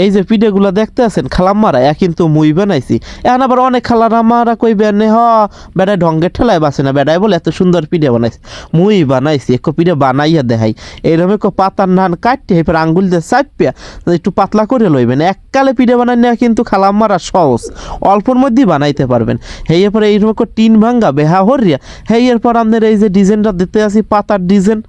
এই যে পিঠেগুলো দেখতে আছেন খালাম্মারা কিন্তু মুই বানাইছি। এখন আবার অনেক খালাম্মারা কইবেন হ বেড়ায় ঢঙ্গের ঠেলায় বাসে না, বেড়ায় বলে এত সুন্দর পিঠে বানাইছে। মুই বানাইছি এক পিঠে বানাইয়া দেখাই। এইরকম এক পাতার নান কাটতে এরপর আঙ্গুল দিয়ে চাপিয়া একটু পাতলা করে লইবেন। এককালে পিঠে বানাই নেওয়া কিন্তু খালাম্মারা সহজ, অল্পর মধ্যেই বানাইতে পারবেন। হেই এরপরে এইরকম টিন ভাঙ্গা বেহা হরিয়া হেই এরপর আপনার এই যে ডিজাইনটা দিতে আসি পাতার ডিজাইন,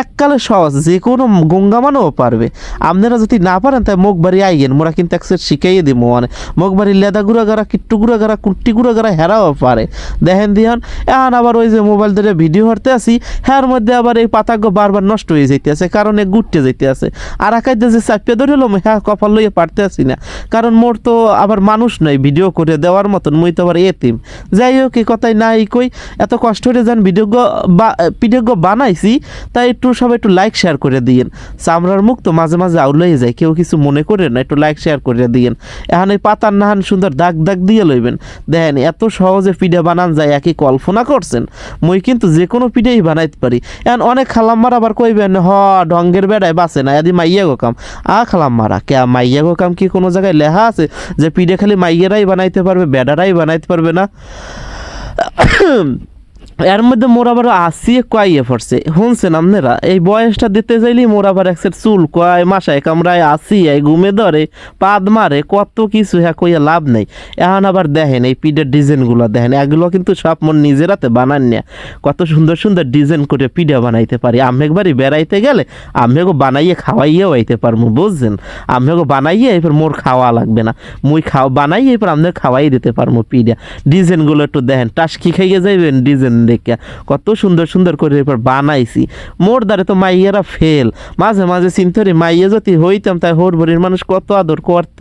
এককালে সহজ, যে কোনো গঙ্গামানও পারবে। আপনারা যদি না পারেন তাই মুখ বাড়ি আইয়েন, মোরা কিন্তু একসাথে শিখাইয়ে দিব। মানে মুখ বাড়ি লেদা গুঁড়া গাড়া কিট্টু গুঁড়া গাড়া কুট্টি গুঁড়া গাড়া হেরাও পারে। দেখেন দিহান এখন আবার ওই যে মোবাইল ধরে ভিডিও করতে আসি, হ্যার মধ্যে আবার এই পাতাগুলো বারবার নষ্ট হয়ে যেতে আছে, কারণ এ গুটতে যেতে আছে। আর একাইতে যে চাপিয়ে ধরিলাম হ্যাঁ কপাল লইয়ে পারতে আসি না, কারণ মোর তো আবার মানুষ নয় ভিডিও করে দেওয়ার মতন, মুই তো আবার এতিম। যাই হোক এই কথাই নাই কই, এত কষ্ট করে যান ভিডিও বানাইছি, তাই একটু সবাই একটু লাইক শেয়ার করে দিয়েন। চামড়ার মুখ তো মাঝে মাঝে আউলাই যায়, কেউ কিছু মনে করেন না, একটু লাইক শেয়ার করে দিয়েন। এখন এই পাতার নাহান সুন্দর দাগ দাগ দিয়ে লইবেন। দেখেন এত সহজে পিঠে বানান যায়, একই কল্পনা করছেন? মুই কিন্তু যে কোনো পিঠেই বানাইতে পারি। এখন অনেক খালাম্মার আবার কইবেন ঢঙ্গের বেড়ায় বাসে না, এদি মাইয়া গো কাম। খালাম্মারা কে মাইয়া গো কাম কি কোনো জায়গায় লেখা আছে যে পিঠে খালি মাইয়েরাই বানাইতে পারবে, বেড়ারাই বানাইতে পারবে না? এর মধ্যে মোর আবার আসিয়ে কয়াইয়ে পড়ছে, শুনছেন আপনারা? এই বয়সটা দিতে চাইলে মোর আবার একসের চুল কয়, মাসায় কামড়ায়, আসিয়ে ঘুমে ধরে, পাদ মারে, কত কিছু হ্যাঁ কইয়া লাভ নেই। এখন আবার দেখেন এই পিঠের ডিজাইনগুলো দেখেন, এগুলো কিন্তু সব মোর নিজের হাতে বানান না। কত সুন্দর সুন্দর ডিজাইন করে পিঠা বানাইতে পারি। আমি একবারই বেড়াইতে গেলে আমিও বানাইয়ে খাওয়াইয়েও আইতে পারবো, বুঝছেন? আমিও বানাইয়ে এরপর মোর খাওয়া লাগবে না, মুই বানাইয়ে এরপর আপনাদের খাওয়াই দিতে পারবো পিঠা। ডিজাইনগুলো একটু দেখেন, টাসকি খাইয়ে যাইবেন ডিজাইন দেখে কত সুন্দর সুন্দর করে এরপর বানাইছি। মোর দ্বারে তো মাইয়েরা ফেল। মাঝে মাঝে চিন্তা করি মাইয়া যদি হইতাম তাই হোর বাড়ির মানুষ কত আদর করতে।